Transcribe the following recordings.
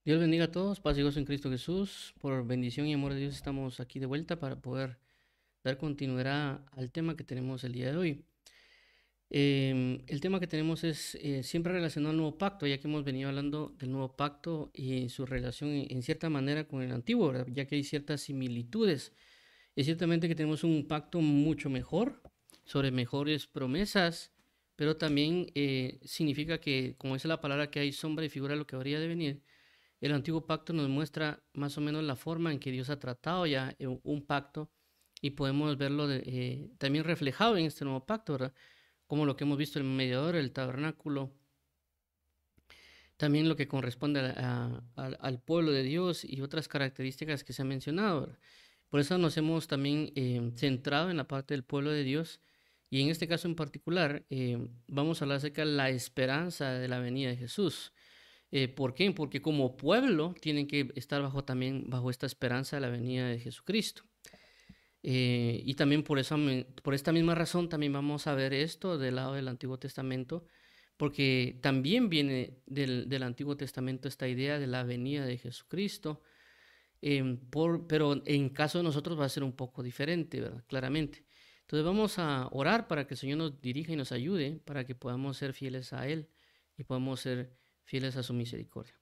Dios bendiga a todos, paz y gozo en Cristo Jesús. Por bendición y amor de Dios estamos aquí de vuelta para poder dar continuidad al tema que tenemos el día de hoy. El tema que tenemos es siempre relacionado al nuevo pacto, ya que hemos venido hablando del nuevo pacto y su relación en cierta manera con el antiguo, ¿verdad? Ya que hay ciertas similitudes. Es ciertamente que tenemos un pacto mucho mejor, sobre mejores promesas, pero también significa que, como dice la palabra, que hay sombra y figura de lo que habría de venir. El antiguo pacto nos muestra más o menos la forma en que Dios ha tratado ya un pacto y podemos verlo también reflejado en este nuevo pacto, ¿verdad? Como lo que hemos visto en el mediador, el tabernáculo, también lo que corresponde al pueblo de Dios y otras características que se han mencionado, ¿verdad? Por eso nos hemos también centrado en la parte del pueblo de Dios y en este caso en particular vamos a hablar acerca de la esperanza de la venida de Jesús. ¿Por qué? Porque como pueblo tienen que estar también bajo esta esperanza de la venida de Jesucristo. Y también por esta misma razón también vamos a ver esto del lado del Antiguo Testamento, porque también viene del Antiguo Testamento esta idea de la venida de Jesucristo, pero en caso de nosotros va a ser un poco diferente, ¿verdad? Claramente. Entonces vamos a orar para que el Señor nos dirija y nos ayude para que podamos ser fieles a Él y podamos ser fieles a su misericordia.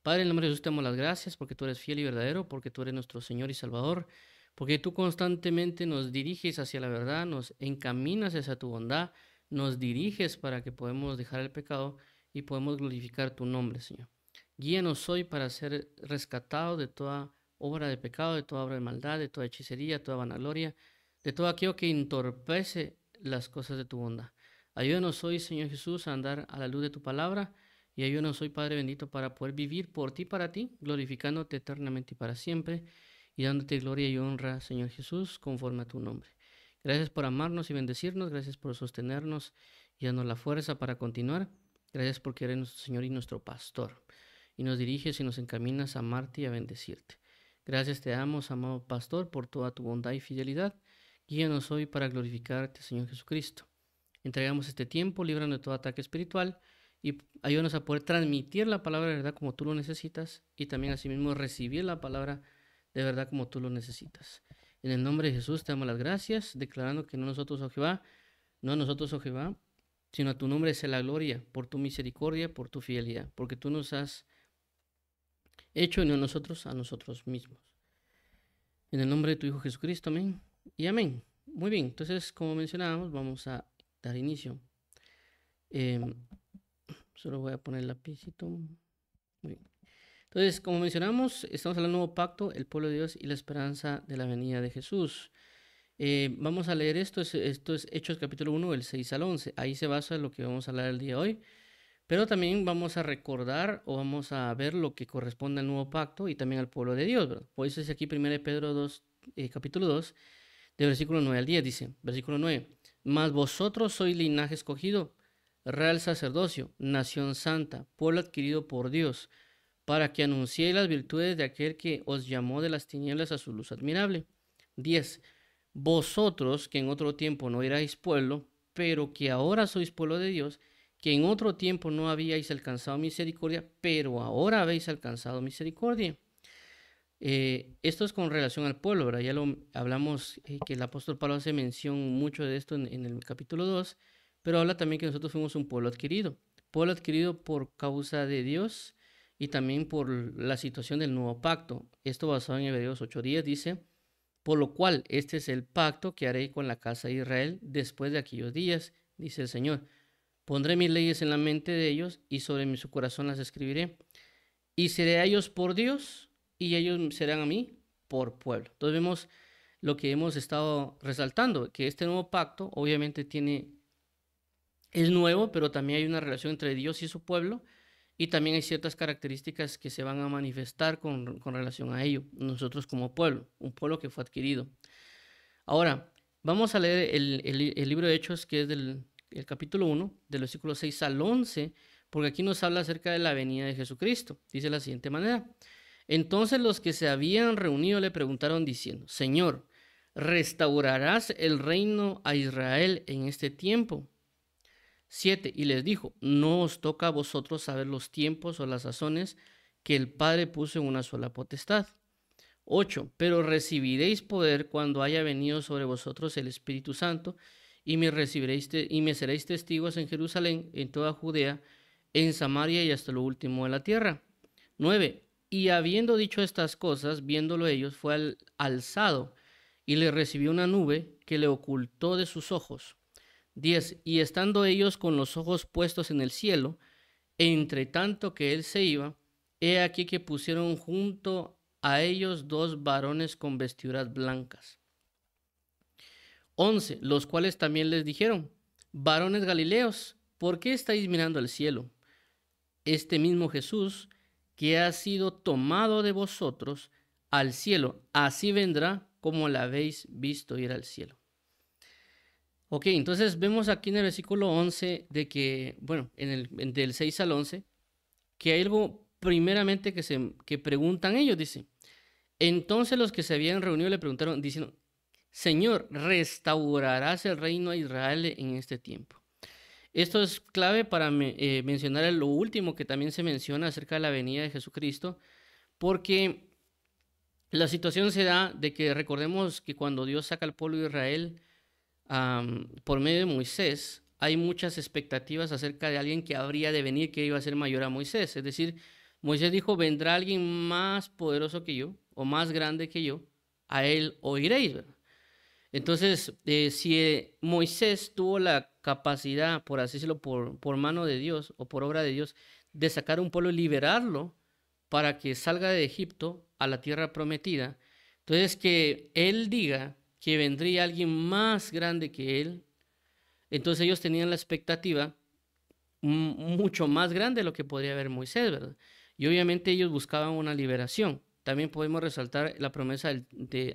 Padre, en el nombre de Jesús te damos las gracias porque tú eres fiel y verdadero, porque tú eres nuestro Señor y Salvador, porque tú constantemente nos diriges hacia la verdad, nos encaminas hacia tu bondad, nos diriges para que podamos dejar el pecado y podemos glorificar tu nombre, Señor. Guíanos hoy para ser rescatados de toda obra de pecado, de toda obra de maldad, de toda hechicería, toda vanagloria, de todo aquello que entorpece las cosas de tu bondad. Ayúdanos hoy, Señor Jesús, a andar a la luz de tu palabra y ayúdanos hoy, Padre bendito, para poder vivir por ti, para ti, glorificándote eternamente y para siempre y dándote gloria y honra, Señor Jesús, conforme a tu nombre. Gracias por amarnos y bendecirnos, gracias por sostenernos y darnos la fuerza para continuar. Gracias porque eres nuestro Señor y nuestro pastor y nos diriges y nos encaminas a amarte y a bendecirte. Gracias te damos, amado pastor, por toda tu bondad y fidelidad. Guíanos hoy para glorificarte, Señor Jesucristo. Entregamos este tiempo, líbranos de todo ataque espiritual y ayúdanos a poder transmitir la palabra de verdad como tú lo necesitas y también asimismo recibir la palabra de verdad como tú lo necesitas. En el nombre de Jesús te damos las gracias, declarando que no nosotros, oh Jehová, no a nosotros, oh Jehová, sino a tu nombre sea la gloria, por tu misericordia, por tu fidelidad, porque tú nos has hecho y no nosotros a nosotros mismos. En el nombre de tu Hijo Jesucristo, amén y amén. Muy bien, entonces como mencionábamos, vamos a dar inicio. Em, Solo voy a poner el lapicito. Muy bien. Entonces, como mencionamos, estamos hablando del nuevo pacto, el pueblo de Dios y la esperanza de la venida de Jesús. Vamos a leer esto es Hechos capítulo 1, del 6 al 11. Ahí se basa lo que vamos a hablar el día de hoy. Pero también vamos a recordar o vamos a ver lo que corresponde al nuevo pacto y también al pueblo de Dios, ¿verdad? Por eso es aquí 1 Pedro 2, capítulo 2, de versículo 9 al 10, dice, versículo 9, mas vosotros sois linaje escogido, real sacerdocio, nación santa, pueblo adquirido por Dios, para que anunciéis las virtudes de aquel que os llamó de las tinieblas a su luz admirable. 10. Vosotros, que en otro tiempo no erais pueblo, pero que ahora sois pueblo de Dios, que en otro tiempo no habíais alcanzado misericordia, pero ahora habéis alcanzado misericordia. Esto es con relación al pueblo, ¿verdad? Ya lo hablamos, que el apóstol Pablo hace mención mucho de esto en el capítulo 2, pero habla también que nosotros fuimos un pueblo adquirido por causa de Dios y también por la situación del nuevo pacto. Esto basado en Hebreos 8:10 dice, por lo cual este es el pacto que haré con la casa de Israel después de aquellos días, dice el Señor. Pondré mis leyes en la mente de ellos y sobre su corazón las escribiré. Y seré a ellos por Dios y ellos serán a mí por pueblo. Entonces vemos lo que hemos estado resaltando, que este nuevo pacto obviamente es nuevo, pero también hay una relación entre Dios y su pueblo y también hay ciertas características que se van a manifestar con relación a ello, nosotros como pueblo, un pueblo que fue adquirido. Ahora, vamos a leer el libro de Hechos, que es el capítulo 1, del versículo 6 al 11, porque aquí nos habla acerca de la venida de Jesucristo. Dice de la siguiente manera. Entonces los que se habían reunido le preguntaron diciendo, Señor, ¿restaurarás el reino a Israel en este tiempo? 7. Y les dijo, no os toca a vosotros saber los tiempos o las sazones que el Padre puso en una sola potestad. 8. Pero recibiréis poder cuando haya venido sobre vosotros el Espíritu Santo, y me seréis testigos en Jerusalén, en toda Judea, en Samaria y hasta lo último de la tierra. 9. Y habiendo dicho estas cosas, viéndolo ellos, fue alzado, y le recibió una nube que le ocultó de sus ojos. 10. Y estando ellos con los ojos puestos en el cielo, entre tanto que él se iba, he aquí que pusieron junto a ellos 2 varones con vestiduras blancas. 11. Los cuales también les dijeron: varones Galileos, ¿por qué estáis mirando al cielo? Este mismo Jesús, que ha sido tomado de vosotros al cielo, así vendrá como la habéis visto ir al cielo. Ok, entonces vemos aquí en el versículo 11 de que, bueno, del 6 al 11, que hay algo primeramente que preguntan ellos, dice. Entonces los que se habían reunido le preguntaron, diciendo: Señor, ¿restaurarás el reino a Israel en este tiempo? Esto es clave para mencionar lo último que también se menciona acerca de la venida de Jesucristo, porque la situación se da de que recordemos que cuando Dios saca al pueblo de Israel por medio de Moisés, hay muchas expectativas acerca de alguien que habría de venir, que iba a ser mayor a Moisés. Es decir, Moisés dijo: vendrá alguien más poderoso que yo, o más grande que yo, a él oiréis, ¿verdad? Entonces, si Moisés tuvo la capacidad, por así decirlo, por mano de Dios o por obra de Dios, de sacar un pueblo y liberarlo para que salga de Egipto a la tierra prometida, entonces que él diga que vendría alguien más grande que él, entonces ellos tenían la expectativa mucho más grande de lo que podría haber Moisés, ¿verdad? Y obviamente ellos buscaban una liberación. También podemos resaltar la promesa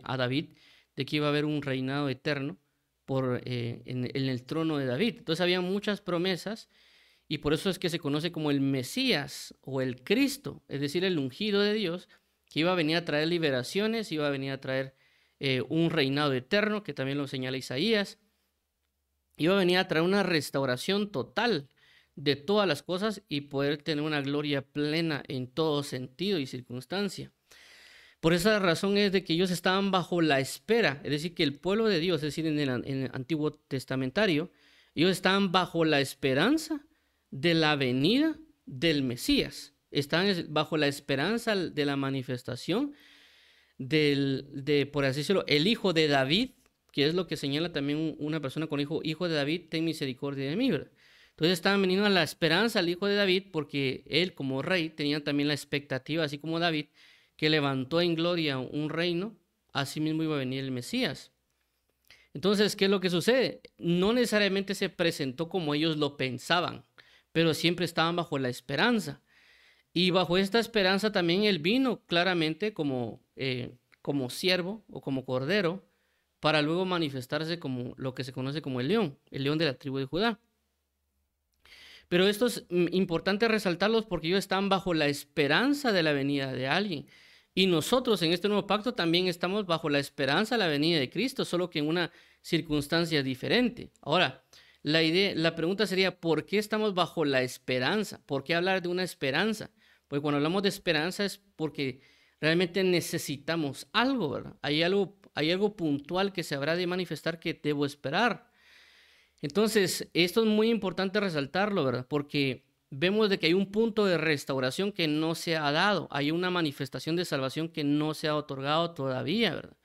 a David de que iba a haber un reinado eterno en el trono de David. Entonces había muchas promesas y por eso es que se conoce como el Mesías o el Cristo, es decir, el ungido de Dios, que iba a venir a traer liberaciones, iba a venir a traer un reinado eterno, que también lo señala Isaías, iba a venir a traer una restauración total de todas las cosas y poder tener una gloria plena en todo sentido y circunstancia. Por esa razón es de que ellos estaban bajo la espera, es decir, que el pueblo de Dios, es decir, en el Antiguo Testamentario, ellos estaban bajo la esperanza de la venida del Mesías. Están bajo la esperanza de la manifestación por así decirlo, el hijo de David, que es lo que señala también una persona con hijo de David, ten misericordia de mí, ¿verdad? Entonces estaban veniendo a la esperanza al hijo de David porque él como rey tenía también la expectativa, así como David, que levantó en gloria un reino, así mismo iba a venir el Mesías. Entonces, ¿qué es lo que sucede? No necesariamente se presentó como ellos lo pensaban, pero siempre estaban bajo la esperanza. Y bajo esta esperanza también él vino claramente como siervo o como cordero, para luego manifestarse como lo que se conoce como el león de la tribu de Judá. Pero esto es importante resaltarlos porque ellos están bajo la esperanza de la venida de alguien. Y nosotros en este nuevo pacto también estamos bajo la esperanza de la venida de Cristo, solo que en una circunstancia diferente. Ahora, la pregunta sería, ¿por qué estamos bajo la esperanza? ¿Por qué hablar de una esperanza? Porque cuando hablamos de esperanza es porque realmente necesitamos algo, ¿verdad? Hay algo puntual que se habrá de manifestar que debo esperar. Entonces, esto es muy importante resaltarlo, ¿verdad? Porque vemos de que hay un punto de restauración que no se ha dado, hay una manifestación de salvación que no se ha otorgado todavía, ¿verdad?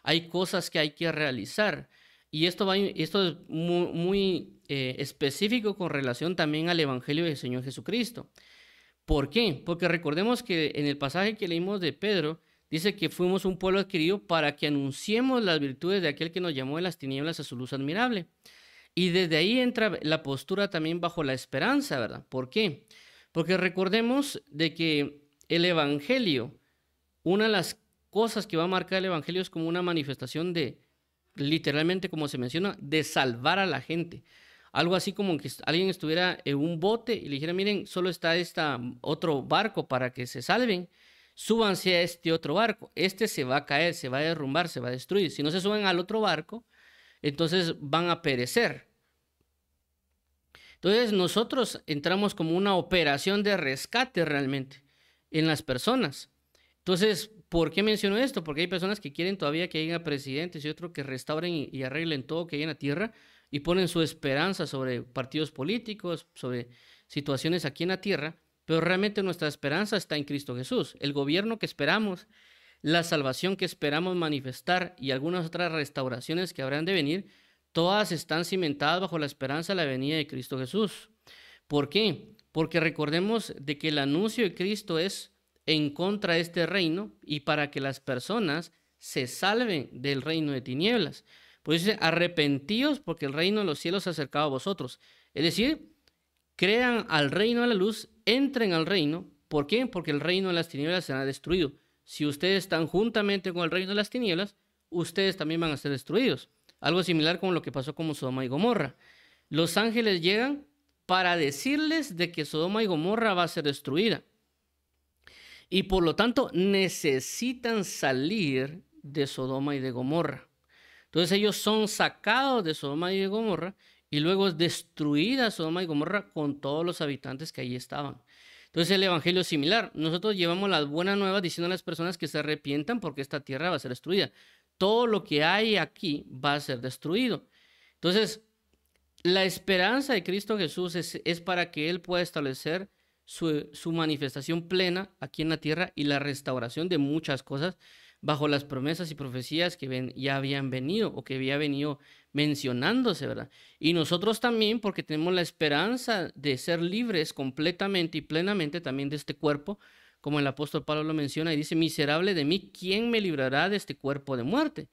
Hay cosas que hay que realizar. Y esto es muy específico con relación también al Evangelio del Señor Jesucristo. ¿Por qué? Porque recordemos que en el pasaje que leímos de Pedro, dice que fuimos un pueblo adquirido para que anunciemos las virtudes de aquel que nos llamó de las tinieblas a su luz admirable. Y desde ahí entra la postura también bajo la esperanza, ¿verdad? ¿Por qué? Porque recordemos de que el Evangelio, una de las cosas que va a marcar el Evangelio es como una manifestación de, literalmente como se menciona, de salvar a la gente. Algo así como que alguien estuviera en un bote y le dijera: miren, solo está otro barco para que se salven, súbanse a este otro barco, este se va a caer, se va a derrumbar, se va a destruir. Si no se suben al otro barco, entonces van a perecer. Entonces nosotros entramos como una operación de rescate realmente. en las personas. Entonces, ¿por qué menciono esto? Porque hay personas que quieren todavía que haya presidentes y otros que restauren y arreglen todo que hay en la tierra y ponen su esperanza sobre partidos políticos, sobre situaciones aquí en la tierra, pero realmente nuestra esperanza está en Cristo Jesús. El gobierno que esperamos, la salvación que esperamos manifestar y algunas otras restauraciones que habrán de venir, todas están cimentadas bajo la esperanza de la venida de Cristo Jesús. ¿Por qué? Porque recordemos de que el anuncio de Cristo es en contra de este reino y para que las personas se salven del reino de tinieblas. Por eso dice, arrepentíos porque el reino de los cielos se ha acercado a vosotros. Es decir, crean al reino de la luz, entren al reino. ¿Por qué? Porque el reino de las tinieblas será destruido. Si ustedes están juntamente con el reino de las tinieblas, ustedes también van a ser destruidos. Algo similar con lo que pasó con Sodoma y Gomorra. Los ángeles llegan para decirles de que Sodoma y Gomorra va a ser destruida. Y por lo tanto necesitan salir de Sodoma y de Gomorra. Entonces ellos son sacados de Sodoma y de Gomorra y luego es destruida Sodoma y Gomorra con todos los habitantes que allí estaban. Entonces el evangelio es similar. Nosotros llevamos las buenas nuevas diciendo a las personas que se arrepientan porque esta tierra va a ser destruida. Todo lo que hay aquí va a ser destruido. Entonces, la esperanza de Cristo Jesús es para que Él pueda establecer su manifestación plena aquí en la tierra y la restauración de muchas cosas bajo las promesas y profecías que ya habían venido o que había venido mencionándose, ¿verdad? Y nosotros también, porque tenemos la esperanza de ser libres completamente y plenamente también de este cuerpo, como el apóstol Pablo lo menciona y dice, miserable de mí, ¿quién me librará de este cuerpo de muerte?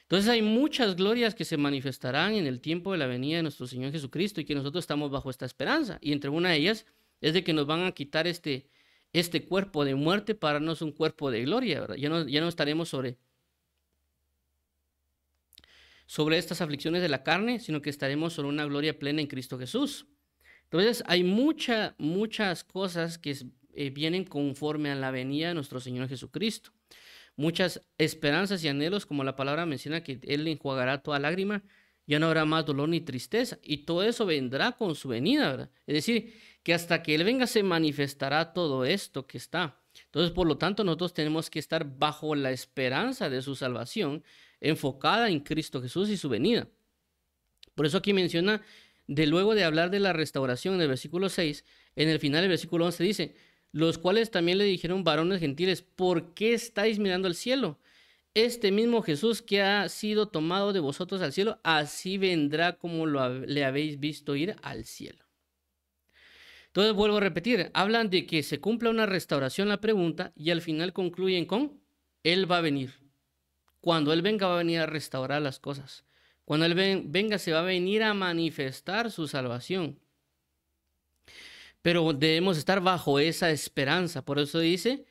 Entonces hay muchas glorias que se manifestarán en el tiempo de la venida de nuestro Señor Jesucristo y que nosotros estamos bajo esta esperanza. Y entre una de ellas es de que nos van a quitar este cuerpo de muerte para darnos un cuerpo de gloria, ¿verdad? Ya no estaremos sobre estas aflicciones de la carne, sino que estaremos sobre una gloria plena en Cristo Jesús. Entonces hay muchas cosas que vienen conforme a la venida de nuestro Señor Jesucristo. Muchas esperanzas y anhelos, como la palabra menciona que Él enjuagará toda lágrima, ya no habrá más dolor ni tristeza, y todo eso vendrá con su venida, ¿verdad? Es decir, que hasta que Él venga se manifestará todo esto que está. Entonces, por lo tanto, nosotros tenemos que estar bajo la esperanza de su salvación, enfocada en Cristo Jesús y su venida. Por eso aquí menciona, luego de hablar de la restauración en el versículo 6, en el final del versículo 11 dice, los cuales también le dijeron varones gentiles, ¿por qué estáis mirando al cielo? Este mismo Jesús que ha sido tomado de vosotros al cielo, así vendrá como le habéis visto ir al cielo. Entonces vuelvo a repetir, hablan de que se cumpla una restauración la pregunta y al final concluyen con, Él va a venir. Cuando Él venga va a venir a restaurar las cosas. Cuando Él venga se va a venir a manifestar su salvación. Pero debemos estar bajo esa esperanza. Por eso dice,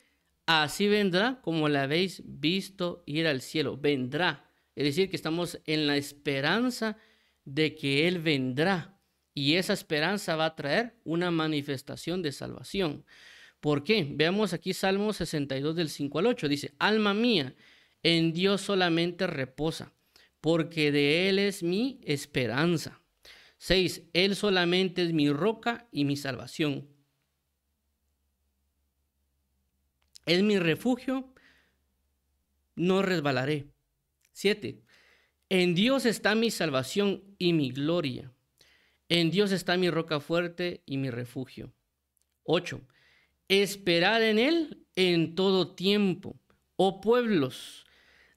así vendrá como la habéis visto ir al cielo. Vendrá. Es decir, que estamos en la esperanza de que Él vendrá. Y esa esperanza va a traer una manifestación de salvación. ¿Por qué? Veamos aquí Salmo 62 del 5 al 8. Dice, alma mía, en Dios solamente reposa, porque de Él es mi esperanza. 6. Él solamente es mi roca y mi salvación. Es mi refugio, no resbalaré. 7. En Dios está mi salvación y mi gloria. En Dios está mi roca fuerte y mi refugio. 8. Esperad en Él en todo tiempo. Oh pueblos,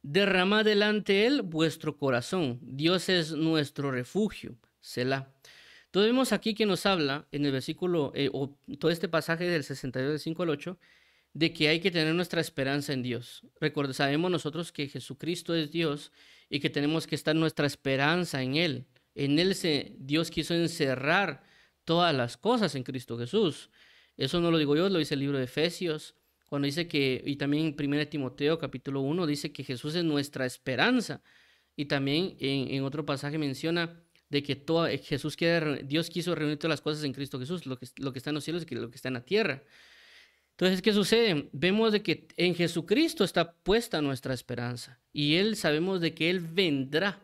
derramad delante de Él vuestro corazón. Dios es nuestro refugio. Selah. Entonces vemos aquí que nos habla en el versículo, o todo este pasaje del 62 del 5 al 8, de que hay que tener nuestra esperanza en Dios. Sabemos nosotros que Jesucristo es Dios y que tenemos que estar nuestra esperanza en Él. En Él Dios quiso encerrar todas las cosas en Cristo Jesús. Eso no lo digo yo, lo dice el libro de Efesios, cuando dice que, y también en 1 Timoteo capítulo 1, dice que Jesús es nuestra esperanza. Y también en otro pasaje menciona de que Dios quiso reunir todas las cosas en Cristo Jesús, lo que está en los cielos y lo que está en la tierra. Entonces, ¿qué sucede? Vemos de que en Jesucristo está puesta nuestra esperanza y sabemos de que Él vendrá.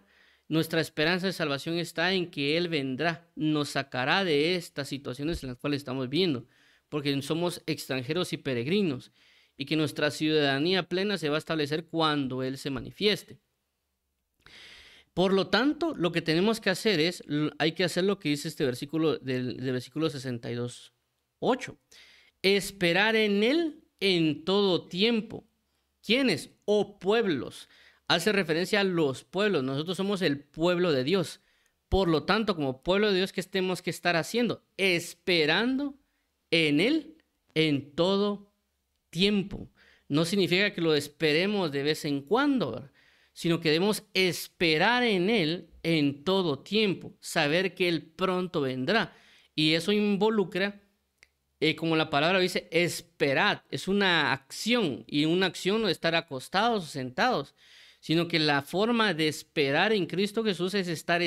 Nuestra esperanza de salvación está en que Él vendrá, nos sacará de estas situaciones en las cuales estamos viendo. porque somos extranjeros y peregrinos, y que nuestra ciudadanía plena se va a establecer cuando Él se manifieste. Por lo tanto, lo que tenemos que hacer es, hay que hacer lo que dice este versículo del versículo 62:8. Esperar en Él en todo tiempo. ¿Quiénes? O pueblos. Hace referencia a los pueblos. Nosotros somos el pueblo de Dios. Por lo tanto, como pueblo de Dios, ¿qué tenemos que estar haciendo? Esperando en Él en todo tiempo. No significa que lo esperemos de vez en cuando, ¿verdad?, sino que debemos esperar en Él en todo tiempo, saber que Él pronto vendrá. Y eso involucra, como la palabra dice, esperad. Es una acción, y una acción no es estar acostados o sentados, sino que la forma de esperar en Cristo Jesús es estar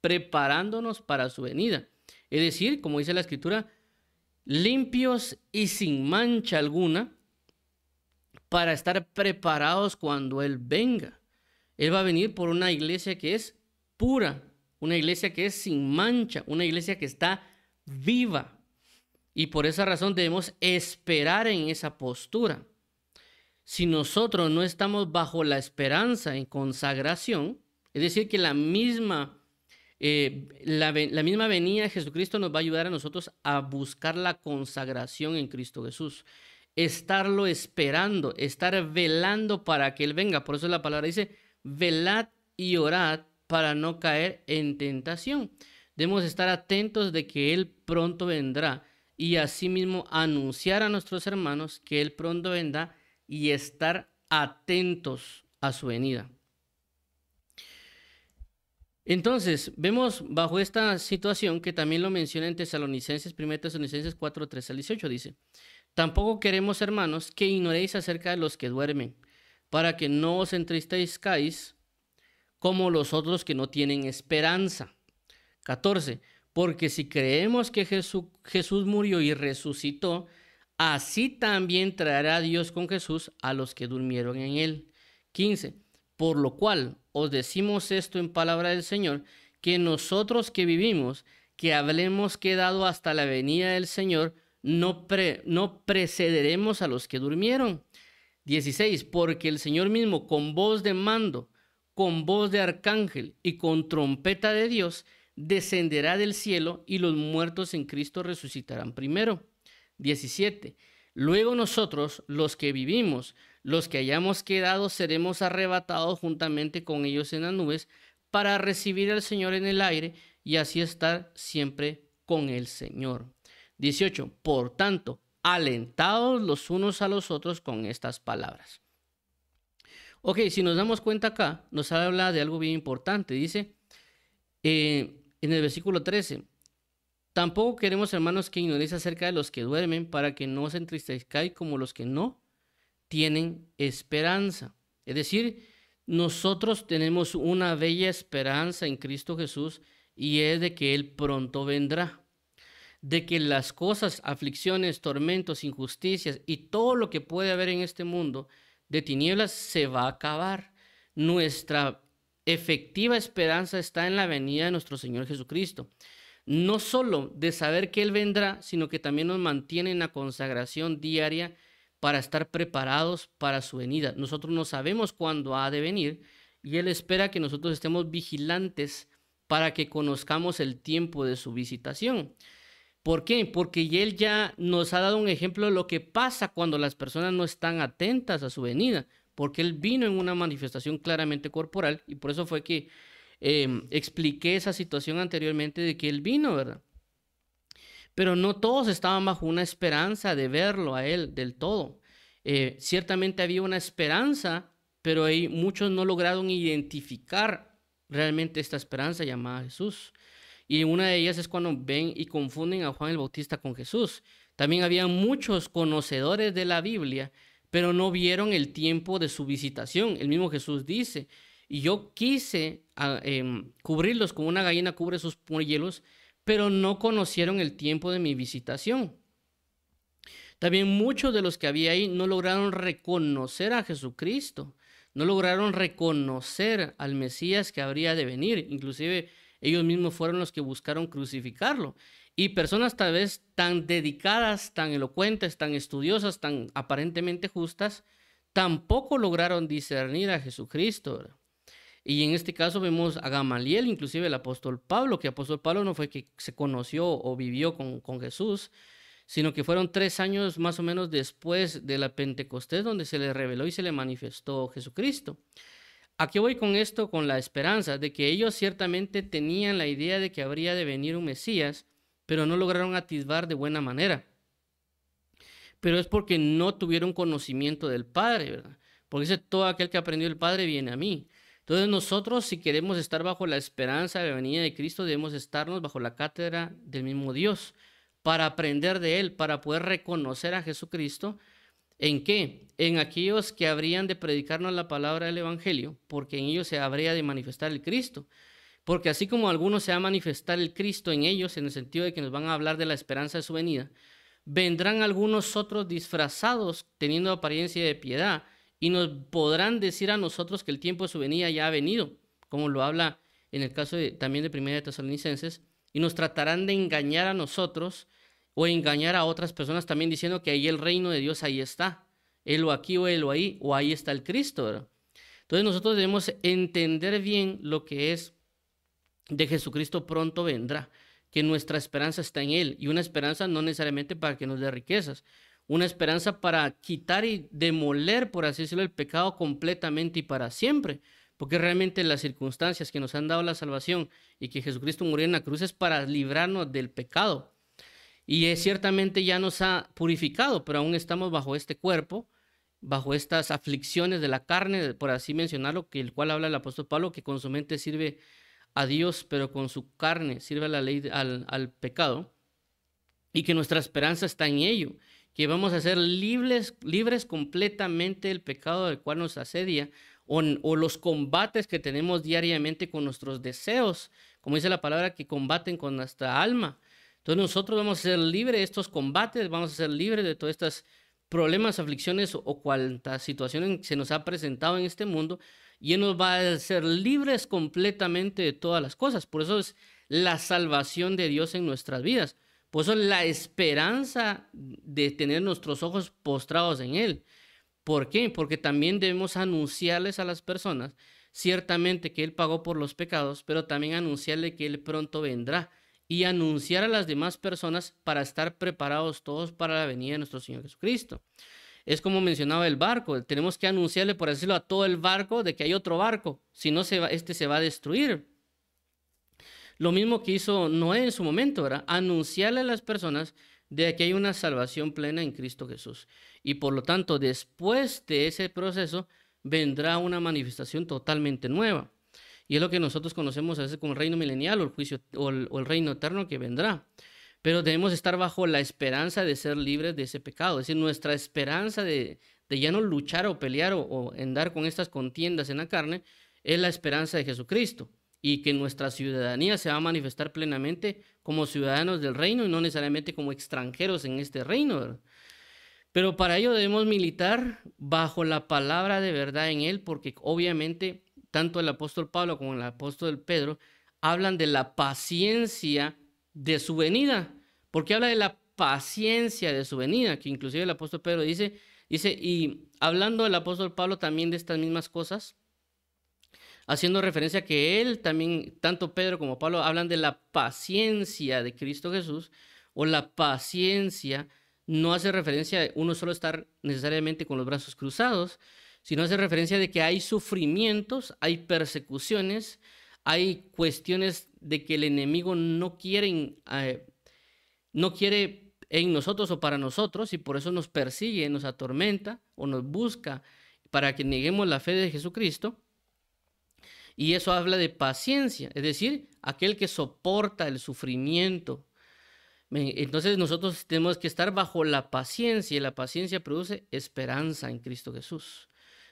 preparándonos para su venida. Es decir, como dice la Escritura, limpios y sin mancha alguna, para estar preparados cuando Él venga. Él va a venir por una iglesia que es pura, una iglesia que es sin mancha, una iglesia que está viva. Y por esa razón debemos esperar en esa postura. Si nosotros no estamos bajo la esperanza en consagración, es decir, que la misma venida de Jesucristo nos va a ayudar a nosotros a buscar la consagración en Cristo Jesús. Estarlo esperando, estar velando para que Él venga. Por eso la palabra dice, velad y orad para no caer en tentación. Debemos estar atentos de que Él pronto vendrá y asimismo anunciar a nuestros hermanos que Él pronto vendrá y estar atentos a su venida. Entonces, vemos bajo esta situación que también lo menciona en Tesalonicenses, 1 Tesalonicenses 4, 13 al 18, dice: tampoco queremos, hermanos, que ignoréis acerca de los que duermen, para que no os entristezcáis como los otros que no tienen esperanza. 14. Porque si creemos que Jesús murió y resucitó, así también traerá Dios con Jesús a los que durmieron en él. 15. Por lo cual os decimos esto en palabra del Señor, que nosotros que vivimos, que hablemos quedado hasta la venida del Señor, no precederemos a los que durmieron. 16. Porque el Señor mismo, con voz de mando, con voz de arcángel y con trompeta de Dios, descenderá del cielo, y los muertos en Cristo resucitarán primero. 17. Luego nosotros, los que vivimos, los que hayamos quedado, seremos arrebatados juntamente con ellos en las nubes, para recibir al Señor en el aire, y así estar siempre con el Señor. 18. Por tanto, alentados los unos a los otros con estas palabras. Ok, si nos damos cuenta acá, nos habla de algo bien importante. Dice en el versículo 13: tampoco queremos, hermanos, que ignoréis acerca de los que duermen, para que no os entristezcáis como los que no tienen esperanza. Es decir, nosotros tenemos una bella esperanza en Cristo Jesús, y es de que Él pronto vendrá, de que las cosas, aflicciones, tormentos, injusticias y todo lo que puede haber en este mundo de tinieblas se va a acabar. Nuestra efectiva esperanza está en la venida de nuestro Señor Jesucristo. No solo de saber que Él vendrá, sino que también nos mantiene en la consagración diaria para estar preparados para su venida. Nosotros no sabemos cuándo ha de venir, y Él espera que nosotros estemos vigilantes para que conozcamos el tiempo de su visitación. ¿Por qué? Porque Él ya nos ha dado un ejemplo de lo que pasa cuando las personas no están atentas a su venida, porque Él vino en una manifestación claramente corporal, y por eso fue que expliqué esa situación anteriormente de que Él vino, ¿verdad? Pero no todos estaban bajo una esperanza de verlo a Él del todo. Ciertamente había una esperanza, pero muchos no lograron identificar realmente esta esperanza llamada Jesús. Y una de ellas es cuando ven y confunden a Juan el Bautista con Jesús. También había muchos conocedores de la Biblia, pero no vieron el tiempo de su visitación. El mismo Jesús dice: y yo quise cubrirlos como una gallina cubre sus polluelos, pero no conocieron el tiempo de mi visitación. También muchos de los que había ahí no lograron reconocer a Jesucristo, no lograron reconocer al Mesías que habría de venir. Inclusive ellos mismos fueron los que buscaron crucificarlo. Y personas tal vez tan dedicadas, tan elocuentes, tan estudiosas, tan aparentemente justas, tampoco lograron discernir a Jesucristo, ¿verdad? Y en este caso vemos a Gamaliel, inclusive el apóstol Pablo, que apóstol Pablo no fue que se conoció o vivió con Jesús, sino que fueron 3 años más o menos después de la Pentecostés donde se le reveló y se le manifestó Jesucristo. ¿A qué voy con esto? Con la esperanza de que ellos ciertamente tenían la idea de que habría de venir un Mesías, pero no lograron atisbar de buena manera. Pero es porque no tuvieron conocimiento del Padre, ¿verdad? Porque dice, todo aquel que aprendió del Padre viene a mí. Entonces nosotros, si queremos estar bajo la esperanza de la venida de Cristo, debemos estarnos bajo la cátedra del mismo Dios, para aprender de Él, para poder reconocer a Jesucristo. ¿En qué? En aquellos que habrían de predicarnos la palabra del Evangelio, porque en ellos se habría de manifestar el Cristo. Porque así como algunos se va a manifestar el Cristo en ellos, en el sentido de que nos van a hablar de la esperanza de su venida, vendrán algunos otros disfrazados, teniendo apariencia de piedad, y nos podrán decir a nosotros que el tiempo de su venida ya ha venido, como lo habla en el caso también de Primera de Tesalonicenses, y nos tratarán de engañar a nosotros o engañar a otras personas también diciendo que ahí el reino de Dios ahí está, helo aquí o helo ahí, o ahí está el Cristo, ¿verdad? Entonces nosotros debemos entender bien lo que es de Jesucristo pronto vendrá, que nuestra esperanza está en Él, y una esperanza no necesariamente para que nos dé riquezas, una esperanza para quitar y demoler, por así decirlo, el pecado completamente y para siempre, porque realmente las circunstancias que nos han dado la salvación y que Jesucristo murió en la cruz es para librarnos del pecado. Y ciertamente ya nos ha purificado, pero aún estamos bajo este cuerpo, bajo estas aflicciones de la carne, por así mencionarlo, que el cual habla el apóstol Pablo, que con su mente sirve a Dios, pero con su carne sirve a la ley, al pecado, y que nuestra esperanza está en ello, que vamos a ser libres completamente del pecado del cual nos asedia, o los combates que tenemos diariamente con nuestros deseos, como dice la palabra, que combaten con nuestra alma. Entonces nosotros vamos a ser libres de estos combates, vamos a ser libres de todos estos problemas, aflicciones o cuantas situaciones se nos ha presentado en este mundo, y Él nos va a hacer libres completamente de todas las cosas. Por eso es la salvación de Dios en nuestras vidas. Por eso la esperanza de tener nuestros ojos postrados en Él. ¿Por qué? Porque también debemos anunciarles a las personas, ciertamente que Él pagó por los pecados, pero también anunciarle que Él pronto vendrá. Y anunciar a las demás personas para estar preparados todos para la venida de nuestro Señor Jesucristo. Es como mencionaba el barco, tenemos que anunciarle, por decirlo, a todo el barco de que hay otro barco, si no este se va a destruir. Lo mismo que hizo Noé en su momento, ¿verdad? Anunciarle a las personas de que hay una salvación plena en Cristo Jesús. Y por lo tanto, después de ese proceso, vendrá una manifestación totalmente nueva. Y es lo que nosotros conocemos a veces como el reino milenial o el juicio o el reino eterno que vendrá. Pero debemos estar bajo la esperanza de ser libres de ese pecado. Es decir, nuestra esperanza de ya no luchar o pelear o andar con estas contiendas en la carne es la esperanza de Jesucristo. Y que nuestra ciudadanía se va a manifestar plenamente como ciudadanos del reino y no necesariamente como extranjeros en este reino, ¿verdad? Pero para ello debemos militar bajo la palabra de verdad en Él, porque obviamente tanto el apóstol Pablo como el apóstol Pedro hablan de la paciencia de su venida. Porque habla de la paciencia de su venida, que inclusive el apóstol Pedro dice, y hablando el apóstol Pablo también de estas mismas cosas, haciendo referencia a que él también, tanto Pedro como Pablo, hablan de la paciencia de Cristo Jesús, o la paciencia no hace referencia a uno solo estar necesariamente con los brazos cruzados, sino hace referencia de que hay sufrimientos, hay persecuciones, hay cuestiones de que el enemigo no quiere en nosotros o para nosotros, y por eso nos persigue, nos atormenta o nos busca para que neguemos la fe de Jesucristo. Y eso habla de paciencia, es decir, aquel que soporta el sufrimiento. Entonces nosotros tenemos que estar bajo la paciencia, y la paciencia produce esperanza en Cristo Jesús.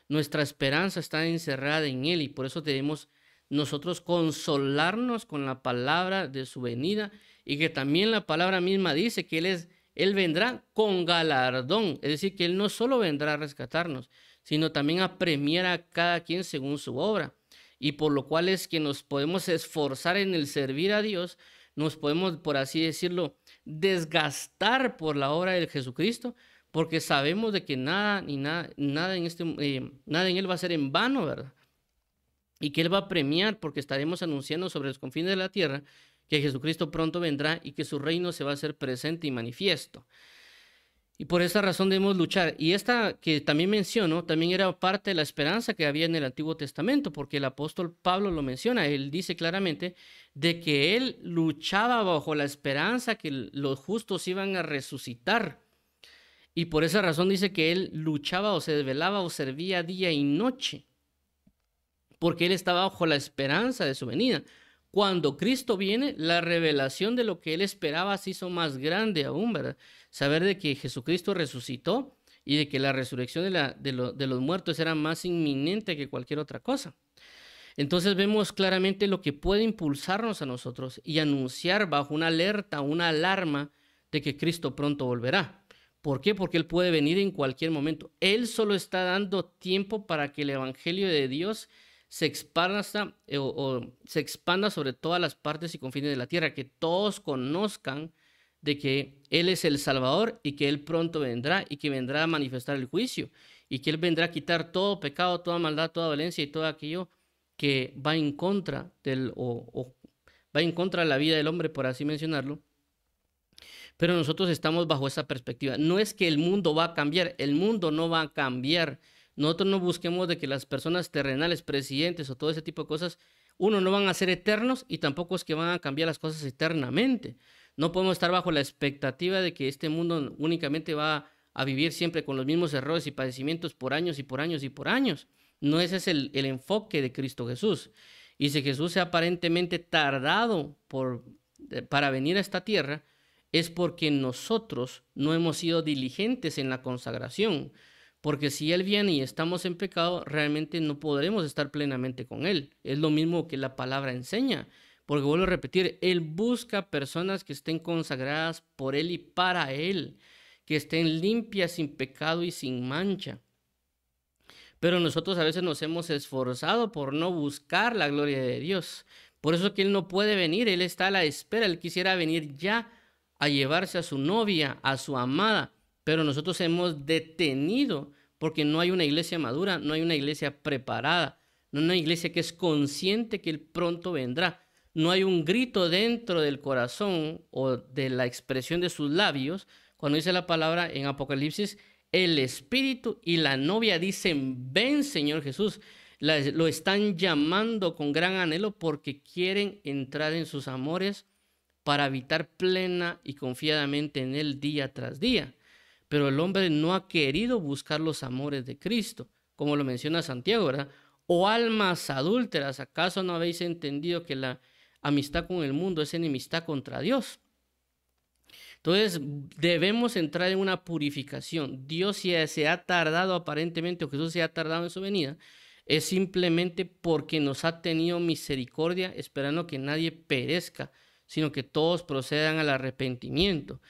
Nuestra esperanza está encerrada en Él, y por eso debemos nosotros consolarnos con la palabra de su venida, y que también la palabra misma dice que Él vendrá con galardón, es decir, que Él no solo vendrá a rescatarnos, sino también a premiar a cada quien según su obra, y por lo cual es que nos podemos esforzar en el servir a Dios, nos podemos, por así decirlo, desgastar por la obra de Jesucristo, porque sabemos de que nada en Él va a ser en vano, ¿verdad? Y que Él va a premiar, porque estaremos anunciando sobre los confines de la tierra que Jesucristo pronto vendrá y que su reino se va a hacer presente y manifiesto. Y por esa razón debemos luchar. Y esta que también menciono, también era parte de la esperanza que había en el Antiguo Testamento, porque el apóstol Pablo lo menciona. Él dice claramente de que él luchaba bajo la esperanza que los justos iban a resucitar. Y por esa razón dice que él luchaba o se desvelaba o servía día y noche, porque él estaba bajo la esperanza de su venida. Cuando Cristo viene, la revelación de lo que él esperaba se hizo más grande aún, ¿verdad? Saber de que Jesucristo resucitó y de que la resurrección de los muertos era más inminente que cualquier otra cosa. Entonces vemos claramente lo que puede impulsarnos a nosotros y anunciar bajo una alerta, una alarma de que Cristo pronto volverá. ¿Por qué? Porque Él puede venir en cualquier momento. Él solo está dando tiempo para que el Evangelio de Dios se expanda sobre todas las partes y confines de la tierra, que todos conozcan de que Él es el Salvador y que Él pronto vendrá y que vendrá a manifestar el juicio y que Él vendrá a quitar todo pecado, toda maldad, toda violencia y todo aquello que va en contra va en contra de la vida del hombre, por así mencionarlo. Pero nosotros estamos bajo esa perspectiva. No es que el mundo va a cambiar, el mundo no va a cambiar. Nosotros no busquemos de que las personas terrenales, presidentes o todo ese tipo de cosas, uno, no van a ser eternos y tampoco es que van a cambiar las cosas eternamente. No podemos estar bajo la expectativa de que este mundo únicamente va a vivir siempre con los mismos errores y padecimientos por años y por años y por años. No ese es el enfoque de Cristo Jesús. Y si Jesús se ha aparentemente tardado para venir a esta tierra, es porque nosotros no hemos sido diligentes en la consagración. Porque si Él viene y estamos en pecado, realmente no podremos estar plenamente con Él. Es lo mismo que la palabra enseña. Porque vuelvo a repetir, Él busca personas que estén consagradas por Él y para Él, que estén limpias, sin pecado y sin mancha. Pero nosotros a veces nos hemos esforzado por no buscar la gloria de Dios. Por eso que Él no puede venir, Él está a la espera, Él quisiera venir ya a llevarse a su novia, a su amada, pero nosotros hemos detenido porque no hay una iglesia madura, no hay una iglesia preparada, no hay una iglesia que es consciente que Él pronto vendrá. No hay un grito dentro del corazón o de la expresión de sus labios cuando dice la palabra en Apocalipsis, el Espíritu y la novia dicen, ven Señor Jesús. Lo están llamando con gran anhelo porque quieren entrar en sus amores para habitar plena y confiadamente en Él día tras día. Pero el hombre no ha querido buscar los amores de Cristo, como lo menciona Santiago, ¿verdad? O almas adúlteras, ¿acaso no habéis entendido que la amistad con el mundo es enemistad contra Dios? Entonces debemos entrar en una purificación. Dios si se ha tardado aparentemente, o Jesús se ha tardado en su venida, es simplemente porque nos ha tenido misericordia, esperando que nadie perezca, sino que todos procedan al arrepentimiento.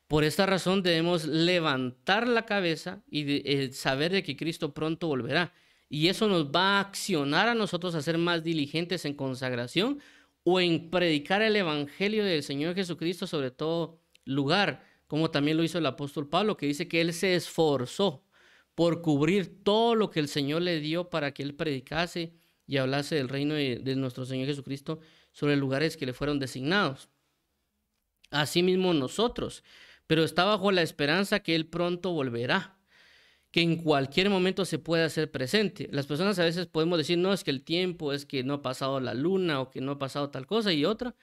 Por esta razón debemos levantar la cabeza y saber de que Cristo pronto volverá. Y eso nos va a accionar a nosotros a ser más diligentes en consagración o en predicar el evangelio del Señor Jesucristo sobre todo lugar, como también lo hizo el apóstol Pablo, que dice que él se esforzó por cubrir todo lo que el Señor le dio para que él predicase y hablase del reino de nuestro Señor Jesucristo sobre lugares que le fueron designados. Asimismo nosotros, pero está bajo la esperanza que Él pronto volverá, que en cualquier momento se puede hacer presente. Las personas a veces podemos decir, no, es que el tiempo, es que no ha pasado la luna o que no ha pasado tal cosa y otra,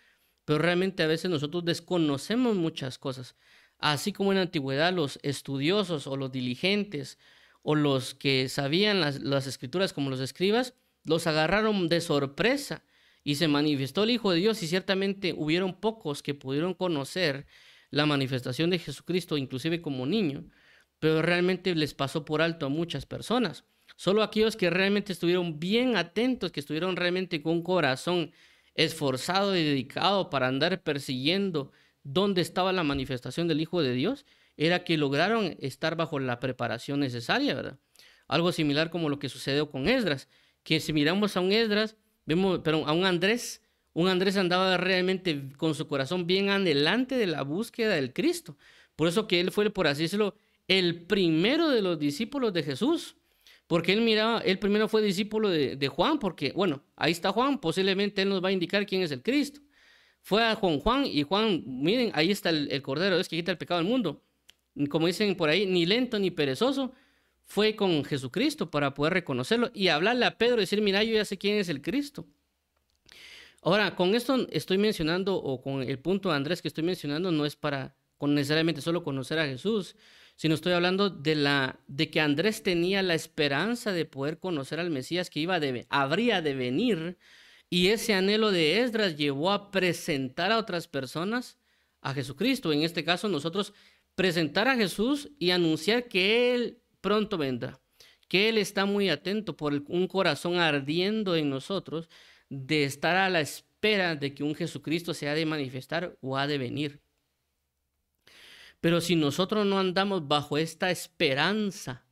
pero realmente a veces nosotros desconocemos muchas cosas. Así como en la antigüedad los estudiosos o los diligentes o los que sabían las escrituras como los escribas, los agarraron de sorpresa y se manifestó el Hijo de Dios y ciertamente hubieron pocos que pudieron conocer la manifestación de Jesucristo, inclusive como niño, pero realmente les pasó por alto a muchas personas. Solo aquellos que realmente estuvieron bien atentos, que estuvieron realmente con un corazón esforzado y dedicado para andar persiguiendo dónde estaba la manifestación del Hijo de Dios, era que lograron estar bajo la preparación necesaria, ¿verdad? Algo similar como lo que sucedió con Esdras, que si miramos a un Esdras, vemos, pero a un Andrés Un Andrés andaba realmente con su corazón bien anhelante de la búsqueda del Cristo. Por eso que él fue, por así decirlo, el primero de los discípulos de Jesús. Porque él miraba, él primero fue discípulo de Juan, porque, bueno, ahí está Juan, posiblemente él nos va a indicar quién es el Cristo. Fue a Juan y Juan, miren, ahí está el Cordero, es que quita el pecado del mundo. Como dicen por ahí, ni lento ni perezoso, fue con Jesucristo para poder reconocerlo y hablarle a Pedro y decir, mira, yo ya sé quién es el Cristo. Ahora, con esto estoy mencionando, o con el punto de Andrés que estoy mencionando, no es para necesariamente solo conocer a Jesús, sino estoy hablando de que Andrés tenía la esperanza de poder conocer al Mesías que habría de venir, y ese anhelo de Esdras llevó a presentar a otras personas a Jesucristo. En este caso, nosotros presentar a Jesús y anunciar que Él pronto vendrá, que Él está muy atento por un corazón ardiendo en nosotros de estar a la espera de que un Jesucristo se ha de manifestar o ha de venir. Pero si nosotros no andamos bajo esta esperanza,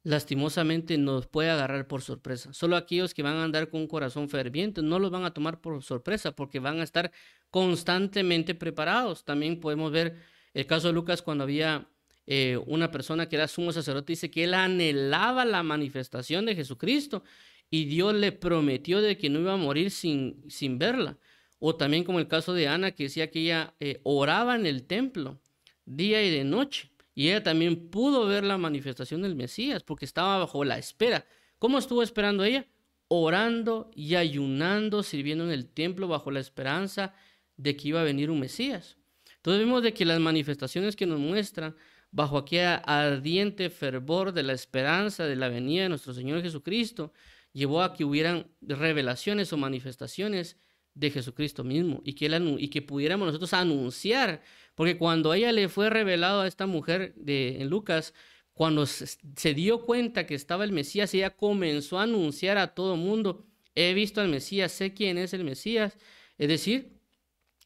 lastimosamente nos puede agarrar por sorpresa. Solo aquellos que van a andar con un corazón ferviente no los van a tomar por sorpresa porque van a estar constantemente preparados. También podemos ver el caso de Lucas cuando había una persona que era sumo sacerdote, dice que él anhelaba la manifestación de Jesucristo y Dios le prometió de que no iba a morir sin verla. O también como el caso de Ana, que decía que ella oraba en el templo día y de noche, y ella también pudo ver la manifestación del Mesías porque estaba bajo la espera. ¿Cómo estuvo esperando ella? Orando y ayunando, sirviendo en el templo bajo la esperanza de que iba a venir un Mesías. Entonces vemos de que las manifestaciones que nos muestran bajo aquel ardiente fervor de la esperanza de la venida de nuestro Señor Jesucristo llevó a que hubieran revelaciones o manifestaciones de Jesucristo mismo y que pudiéramos nosotros anunciar, porque cuando a ella le fue revelado a esta mujer en Lucas, cuando se dio cuenta que estaba el Mesías, ella comenzó a anunciar a todo mundo, he visto al Mesías, sé quién es el Mesías, es decir,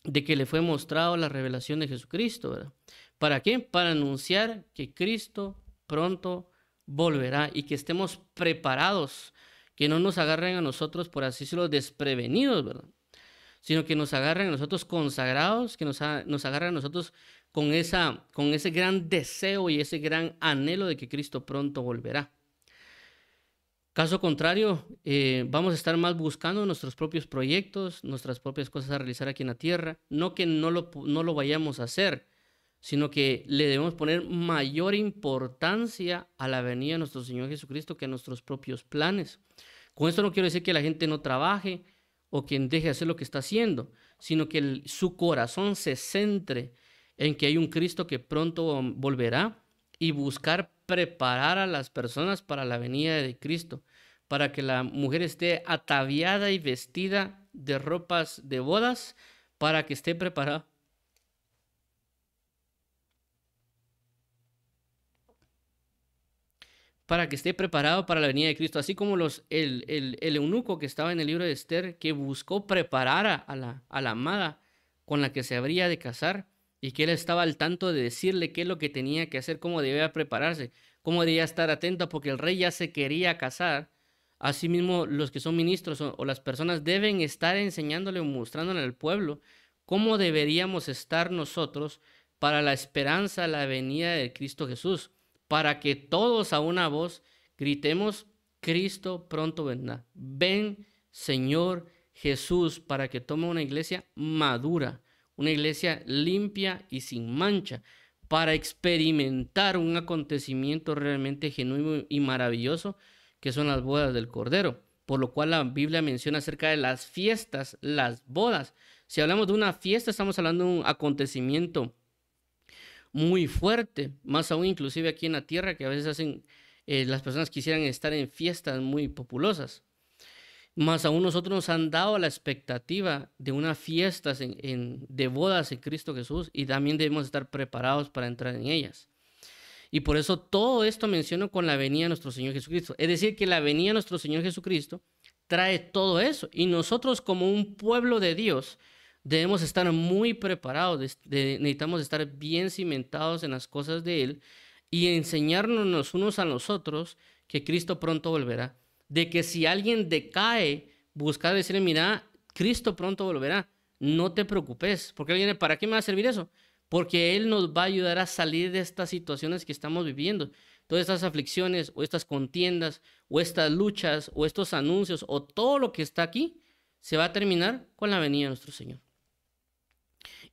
de que le fue mostrado la revelación de Jesucristo, ¿verdad? ¿Para qué? Para anunciar que Cristo pronto volverá y que estemos preparados, que no nos agarren a nosotros, por así decirlo, desprevenidos, ¿verdad? Sino que nos agarren a nosotros consagrados, que nos agarren a nosotros con ese gran deseo y ese gran anhelo de que Cristo pronto volverá. Caso contrario, vamos a estar más buscando nuestros propios proyectos, nuestras propias cosas a realizar aquí en la tierra. No que no lo vayamos a hacer, sino que le debemos poner mayor importancia a la venida de nuestro Señor Jesucristo que a nuestros propios planes. Con esto no quiero decir que la gente no trabaje o quien deje de hacer lo que está haciendo, sino que su corazón se centre en que hay un Cristo que pronto volverá y buscar preparar a las personas para la venida de Cristo, para que la mujer esté ataviada y vestida de ropas de bodas, para que esté preparada. Para que esté preparado para la venida de Cristo, así como el eunuco que estaba en el libro de Esther, que buscó preparar a la amada con la que se habría de casar, y que él estaba al tanto de decirle qué es lo que tenía que hacer, cómo debía prepararse, cómo debía estar atenta, porque el rey ya se quería casar. Asimismo, los que son ministros o las personas deben estar enseñándole o mostrándole al pueblo cómo deberíamos estar nosotros para la esperanza, la venida de Cristo Jesús, para que todos a una voz gritemos, Cristo pronto vendrá. Ven, Señor Jesús, para que tome una iglesia madura, una iglesia limpia y sin mancha, para experimentar un acontecimiento realmente genuino y maravilloso, que son las bodas del Cordero, por lo cual la Biblia menciona acerca de las fiestas, las bodas. Si hablamos de una fiesta, estamos hablando de un acontecimiento muy fuerte, más aún inclusive aquí en la tierra, que a veces las personas quisieran estar en fiestas muy populosas. Más aún nosotros nos han dado la expectativa de unas fiestas de bodas en Cristo Jesús, y también debemos estar preparados para entrar en ellas. Y por eso todo esto menciono con la venida de nuestro Señor Jesucristo. Es decir, que la venida de nuestro Señor Jesucristo trae todo eso, y nosotros como un pueblo de Dios debemos estar muy preparados, necesitamos estar bien cimentados en las cosas de Él y enseñarnos los unos a los otros que Cristo pronto volverá. De que si alguien decae, buscar decirle, mira, Cristo pronto volverá. No te preocupes, porque alguien dice, ¿para qué me va a servir eso? Porque Él nos va a ayudar a salir de estas situaciones que estamos viviendo. Todas estas aflicciones o estas contiendas o estas luchas o estos anuncios o todo lo que está aquí se va a terminar con la venida de nuestro Señor.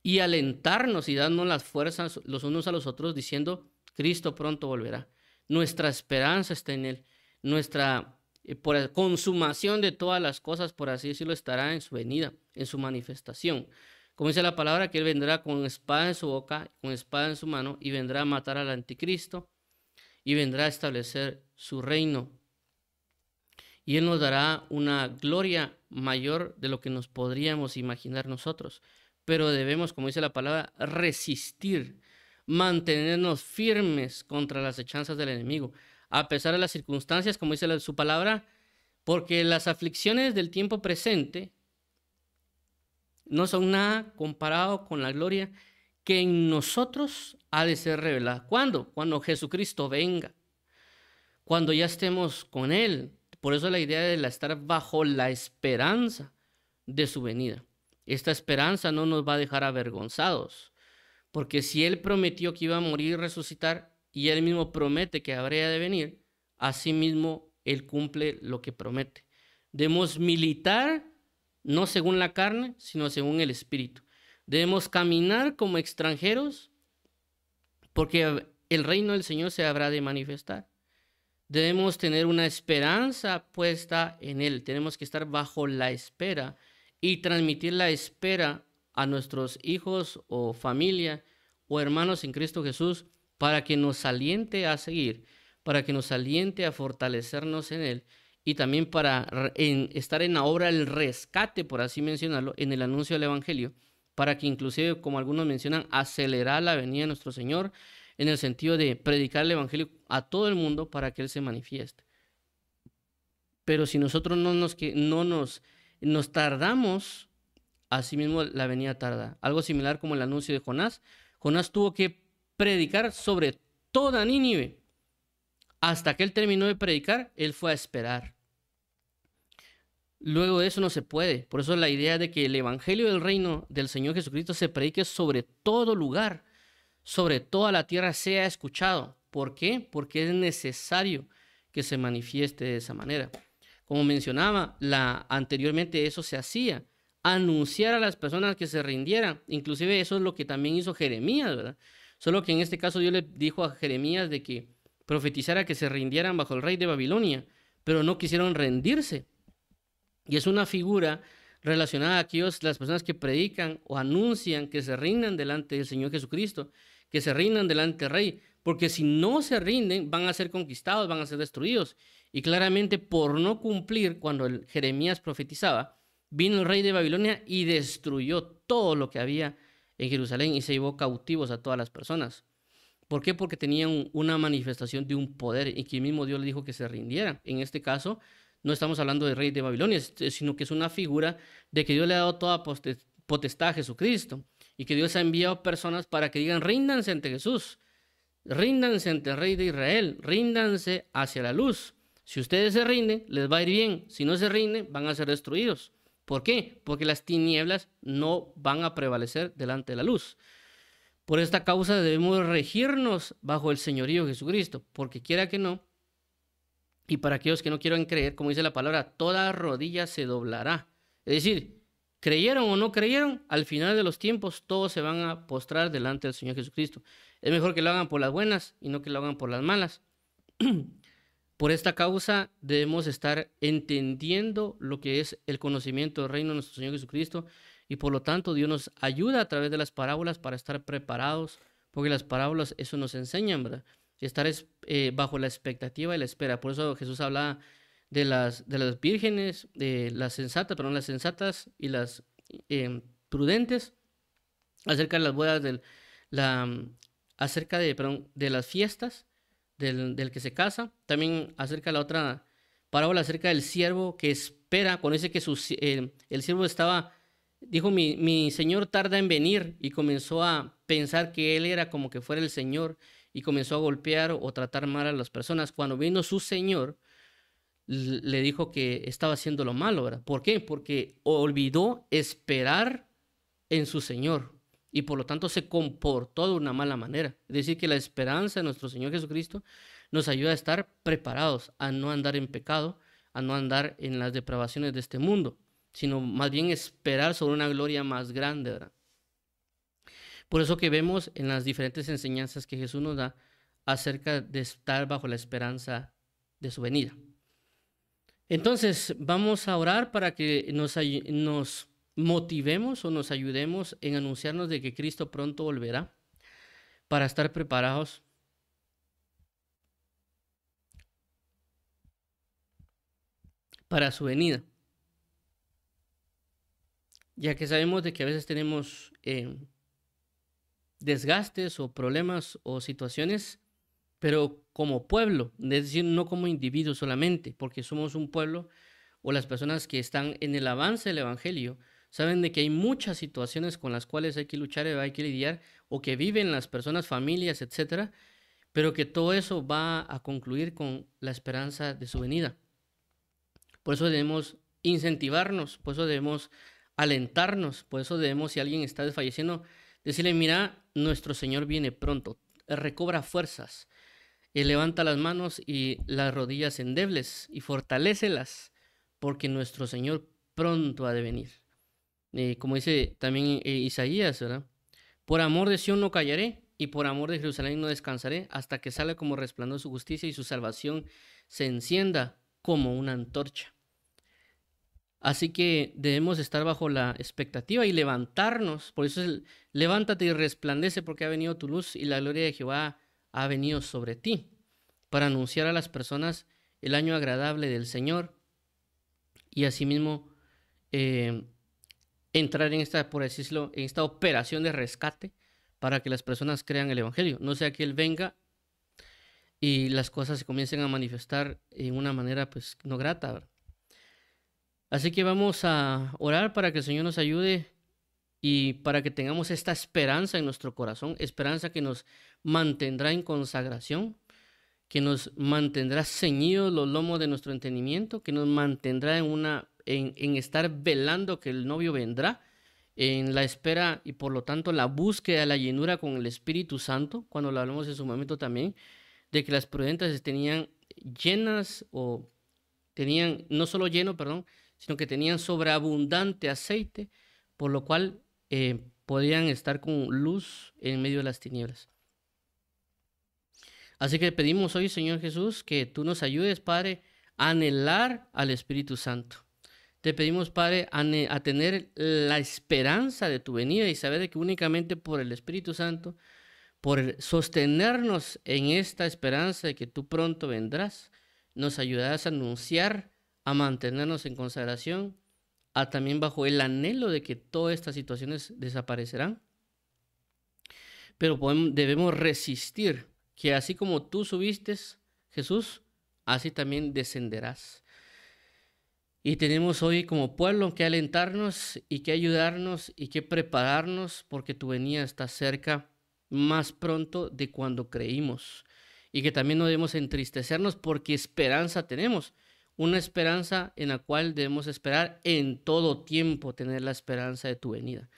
Y alentarnos y darnos las fuerzas los unos a los otros diciendo, Cristo pronto volverá. Nuestra esperanza está en Él. Nuestra por consumación de todas las cosas, por así decirlo, estará en su venida, en su manifestación. Como dice la palabra, que Él vendrá con espada en su boca, con espada en su mano, y vendrá a matar al anticristo, y vendrá a establecer su reino. Y Él nos dará una gloria mayor de lo que nos podríamos imaginar nosotros. Pero debemos, como dice la palabra, resistir, mantenernos firmes contra las hechanzas del enemigo, a pesar de las circunstancias, como dice su palabra, porque las aflicciones del tiempo presente no son nada comparado con la gloria que en nosotros ha de ser revelada. ¿Cuándo? Cuando Jesucristo venga, cuando ya estemos con Él. Por eso la idea de estar bajo la esperanza de su venida. Esta esperanza no nos va a dejar avergonzados, porque si Él prometió que iba a morir y resucitar, y Él mismo promete que habría de venir, así mismo Él cumple lo que promete. Debemos militar no según la carne, sino según el Espíritu. Debemos caminar como extranjeros, porque el reino del Señor se habrá de manifestar. Debemos tener una esperanza puesta en Él. Tenemos que estar bajo la espera y transmitir la espera a nuestros hijos o familia o hermanos en Cristo Jesús para que nos aliente a seguir, para que nos aliente a fortalecernos en Él y también para estar en la obra del rescate, por así mencionarlo, en el anuncio del Evangelio, para que inclusive, como algunos mencionan, acelerar la venida de nuestro Señor en el sentido de predicar el Evangelio a todo el mundo para que Él se manifieste. Pero si nosotros no nos tardamos, así mismo la venida tarda. Algo similar como el anuncio de Jonás. Jonás tuvo que predicar sobre toda Nínive. Hasta que él terminó de predicar, él fue a esperar. Luego de eso no se puede. Por eso la idea de que el evangelio del reino del Señor Jesucristo se predique sobre todo lugar, sobre toda la tierra sea escuchado. ¿Por qué? Porque es necesario que se manifieste de esa manera. Como mencionaba, anteriormente eso se hacía. Anunciar a las personas que se rindieran. Inclusive eso es lo que también hizo Jeremías, ¿verdad? Solo que en este caso Dios le dijo a Jeremías de que profetizara que se rindieran bajo el rey de Babilonia, pero no quisieron rendirse. Y es una figura relacionada a las personas que predican o anuncian que se rindan delante del Señor Jesucristo, que se rindan delante del rey, porque si no se rinden van a ser conquistados, van a ser destruidos. Y claramente por no cumplir, cuando Jeremías profetizaba, vino el rey de Babilonia y destruyó todo lo que había en Jerusalén y se llevó cautivos a todas las personas. ¿Por qué? Porque tenían una manifestación de un poder y que el mismo Dios le dijo que se rindieran. En este caso, no estamos hablando del rey de Babilonia, sino que es una figura de que Dios le ha dado toda potestad a Jesucristo y que Dios ha enviado personas para que digan, ríndanse ante Jesús, ríndanse ante el rey de Israel, ríndanse hacia la luz. Si ustedes se rinden, les va a ir bien. Si no se rinden, van a ser destruidos. ¿Por qué? Porque las tinieblas no van a prevalecer delante de la luz. Por esta causa debemos regirnos bajo el señorío de Jesucristo, porque quiera que no, y para aquellos que no quieran creer, como dice la palabra, toda rodilla se doblará. Es decir, creyeron o no creyeron, al final de los tiempos todos se van a postrar delante del Señor Jesucristo. Es mejor que lo hagan por las buenas y no que lo hagan por las malas. Por esta causa debemos estar entendiendo lo que es el conocimiento del reino de nuestro Señor Jesucristo y por lo tanto Dios nos ayuda a través de las parábolas para estar preparados, porque las parábolas eso nos enseñan, ¿verdad? Estar bajo la expectativa y la espera. Por eso Jesús hablaba de las vírgenes, de las sensatas y las prudentes, acerca de las bodas, acerca de las fiestas, del que se casa. También acerca de la otra parábola acerca del siervo que espera, cuando dice que el siervo dijo, mi señor tarda en venir, y comenzó a pensar que él era como que fuera el señor y comenzó a golpear o tratar mal a las personas. Cuando vino su señor, le dijo que estaba haciendo lo malo, ¿verdad? ¿Por qué? Porque olvidó esperar en su Señor y por lo tanto se comportó de una mala manera. Es decir, que la esperanza de nuestro Señor Jesucristo nos ayuda a estar preparados, a no andar en pecado, a no andar en las depravaciones de este mundo, sino más bien esperar sobre una gloria más grande, ¿verdad? Por eso que vemos en las diferentes enseñanzas que Jesús nos da acerca de estar bajo la esperanza de su venida. Entonces, vamos a orar para que nos motivemos o nos ayudemos en anunciarnos de que Cristo pronto volverá, para estar preparados para su venida. Ya que sabemos de que a veces tenemos desgastes o problemas o situaciones, pero como pueblo, es decir, no como individuos solamente, porque somos un pueblo o las personas que están en el avance del Evangelio, saben de que hay muchas situaciones con las cuales hay que luchar y hay que lidiar, o que viven las personas, familias, etcétera, pero que todo eso va a concluir con la esperanza de su venida. Por eso debemos incentivarnos, por eso debemos alentarnos, por eso debemos, si alguien está desfalleciendo, decirle, mira, nuestro Señor viene pronto, recobra fuerzas, levanta las manos y las rodillas endebles y fortalécelas, porque nuestro Señor pronto ha de venir. Como dice también Isaías, ¿verdad? Por amor de Sión no callaré, y por amor de Jerusalén no descansaré, hasta que salga como resplandor su justicia y su salvación se encienda como una antorcha. Así que debemos estar bajo la expectativa y levantarnos. Por eso es levántate y resplandece, porque ha venido tu luz y la gloria de Jehová ha venido sobre ti, para anunciar a las personas el año agradable del Señor y asimismo entrar en esta, por decirlo, en esta operación de rescate para que las personas crean el Evangelio. No sea que Él venga y las cosas se comiencen a manifestar en una manera pues no grata, ¿verdad? Así que vamos a orar para que el Señor nos ayude y para que tengamos esta esperanza en nuestro corazón, esperanza que nos mantendrá en consagración, que nos mantendrá ceñidos los lomos de nuestro entendimiento, que nos mantendrá en estar velando que el novio vendrá, en la espera y por lo tanto la búsqueda de la llenura con el Espíritu Santo, cuando lo hablamos en su momento también, de que las prudentes tenían llenas o tenían no solo lleno, perdón, sino que tenían sobreabundante aceite, por lo cual podían estar con luz en medio de las tinieblas. Así que pedimos hoy, Señor Jesús, que tú nos ayudes, Padre, a anhelar al Espíritu Santo. Te pedimos, Padre, a tener la esperanza de tu venida y saber que únicamente por el Espíritu Santo, por sostenernos en esta esperanza de que tú pronto vendrás, nos ayudarás a anunciar, a mantenernos en consagración, a también bajo el anhelo de que todas estas situaciones desaparecerán. Pero debemos resistir, que así como tú subiste, Jesús, así también descenderás. Y tenemos hoy como pueblo que alentarnos y que ayudarnos y que prepararnos, porque tu venida está cerca, más pronto de cuando creímos. Y que también no debemos entristecernos porque esperanza tenemos. Una esperanza en la cual debemos esperar en todo tiempo, tener la esperanza de tu venida.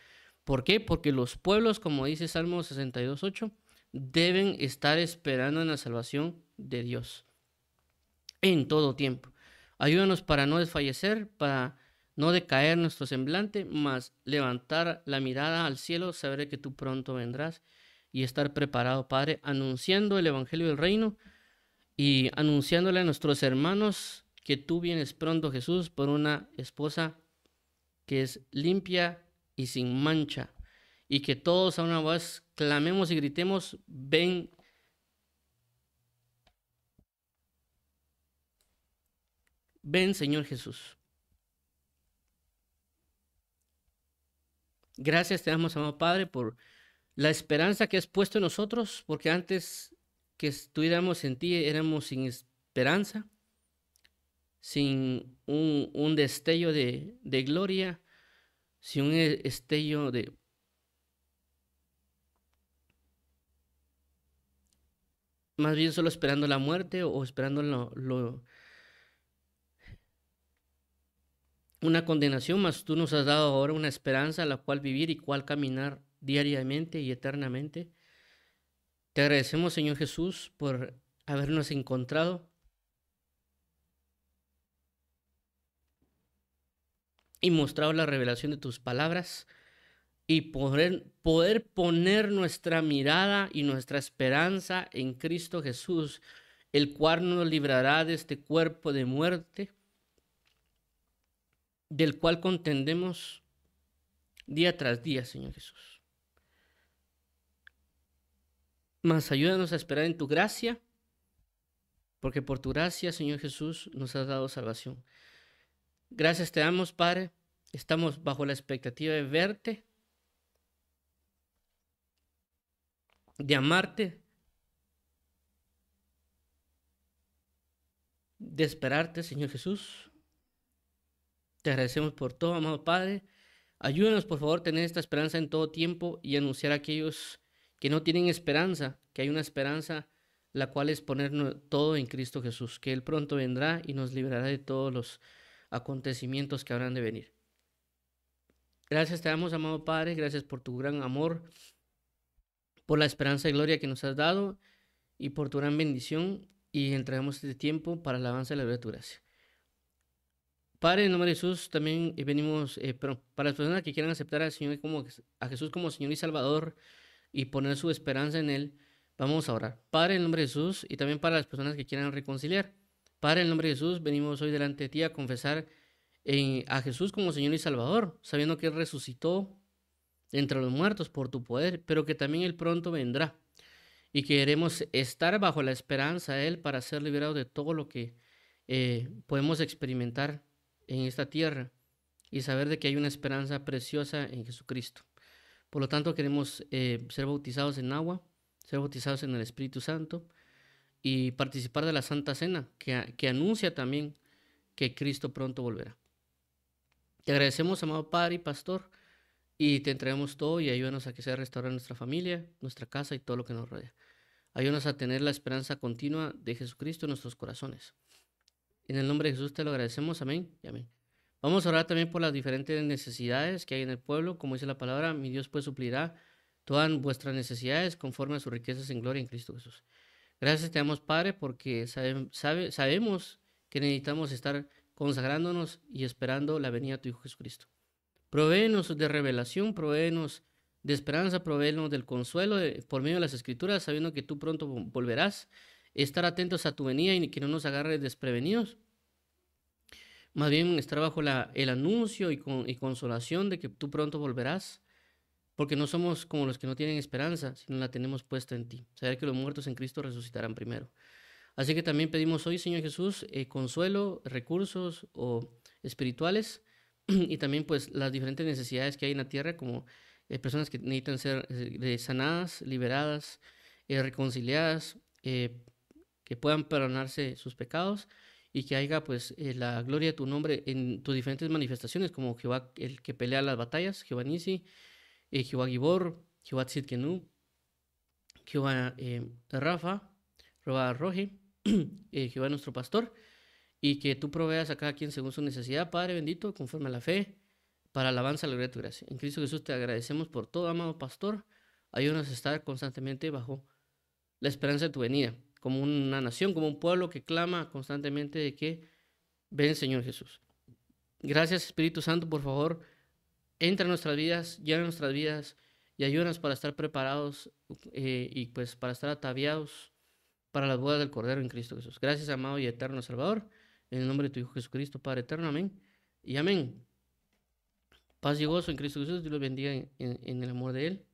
¿Por qué? Porque los pueblos, como dice Salmo 62:8, deben estar esperando en la salvación de Dios en todo tiempo. Ayúdanos para no desfallecer, para no decaer nuestro semblante, mas levantar la mirada al cielo, saber que tú pronto vendrás y estar preparado, Padre, anunciando el Evangelio del Reino y anunciándole a nuestros hermanos que tú vienes pronto, Jesús, por una esposa que es limpia y sin mancha, y que todos a una voz clamemos y gritemos, ven, ven Señor Jesús. Gracias te damos, amado Padre, por la esperanza que has puesto en nosotros, porque antes que estuviéramos en ti éramos sin esperanza, sin un destello de gloria, sin un destello de más bien solo esperando la muerte o esperando una condenación, mas tú nos has dado ahora una esperanza a la cual vivir y cual caminar diariamente y eternamente. Te agradecemos, Señor Jesús, por habernos encontrado y mostrado la revelación de tus palabras y poder poner nuestra mirada y nuestra esperanza en Cristo Jesús, el cual nos librará de este cuerpo de muerte, del cual contendemos día tras día, Señor Jesús. Mas ayúdanos a esperar en tu gracia, porque por tu gracia, Señor Jesús, nos has dado salvación. Gracias te damos, Padre. Estamos bajo la expectativa de verte, de amarte, de esperarte, Señor Jesús. Te agradecemos por todo, amado Padre. Ayúdanos, por favor, a tener esta esperanza en todo tiempo y anunciar a aquellos que no tienen esperanza, que hay una esperanza, la cual es poner todo en Cristo Jesús, que Él pronto vendrá y nos librará de todos los acontecimientos que habrán de venir. Gracias te damos, amado Padre, gracias por tu gran amor, por la esperanza y gloria que nos has dado y por tu gran bendición, y entregamos este tiempo para la alabanza y la gloria de tu gracia. Padre, en el nombre de Jesús, también venimos, para las personas que quieran aceptar al Señor a Jesús como Señor y Salvador y poner su esperanza en Él, vamos a orar. Padre, en el nombre de Jesús, y también para las personas que quieran reconciliar. Padre, en el nombre de Jesús, venimos hoy delante de ti a confesar a Jesús como Señor y Salvador, sabiendo que Él resucitó entre los muertos por tu poder, pero que también Él pronto vendrá. Y queremos estar bajo la esperanza de Él para ser liberados de todo lo que podemos experimentar en esta tierra y saber de que hay una esperanza preciosa en Jesucristo. Por lo tanto, queremos ser bautizados en agua, ser bautizados en el Espíritu Santo y participar de la Santa Cena, que anuncia también que Cristo pronto volverá. Te agradecemos, amado Padre y Pastor, y te entregamos todo y ayúdanos a que sea restaurada nuestra familia, nuestra casa y todo lo que nos rodea. Ayúdanos a tener la esperanza continua de Jesucristo en nuestros corazones. En el nombre de Jesús te lo agradecemos, amén y amén. Vamos a orar también por las diferentes necesidades que hay en el pueblo. Como dice la palabra, mi Dios pues suplirá todas vuestras necesidades conforme a sus riquezas en gloria en Cristo Jesús. Gracias te damos, Padre, porque sabemos que necesitamos estar consagrándonos y esperando la venida de tu Hijo Jesucristo. Provéenos de revelación, provéenos de esperanza, provéenos del consuelo por medio de las Escrituras, sabiendo que tú pronto volverás. Estar atentos a tu venida y que no nos agarres desprevenidos. Más bien estar bajo el anuncio y consolación de que tú pronto volverás, porque no somos como los que no tienen esperanza, sino la tenemos puesta en ti. Saber que los muertos en Cristo resucitarán primero. Así que también pedimos hoy, Señor Jesús, consuelo, recursos o espirituales y también pues las diferentes necesidades que hay en la tierra, como personas que necesitan ser sanadas, liberadas, reconciliadas, que puedan perdonarse sus pecados y que haya pues la gloria de tu nombre en tus diferentes manifestaciones, como Jehová, el que pelea las batallas, Jehová Nisi, Jehová Gibor, Jehová Tzidkenu, Jehová Rafa, Jehová Roji, Jehová nuestro pastor, y que tú proveas a cada quien según su necesidad, Padre bendito, conforme a la fe, para alabanza a la gloria de tu gracia. En Cristo Jesús te agradecemos por todo, amado pastor. Ayúdanos a estar constantemente bajo la esperanza de tu venida, como una nación, como un pueblo que clama constantemente de que ven, Señor Jesús. Gracias, Espíritu Santo, por favor, entra en nuestras vidas, llena nuestras vidas y ayúdanos para estar preparados y pues para estar ataviados para las bodas del Cordero en Cristo Jesús. Gracias, amado y eterno Salvador, en el nombre de tu Hijo Jesucristo, Padre eterno, amén y amén. Paz y gozo en Cristo Jesús, Dios los bendiga en el amor de Él.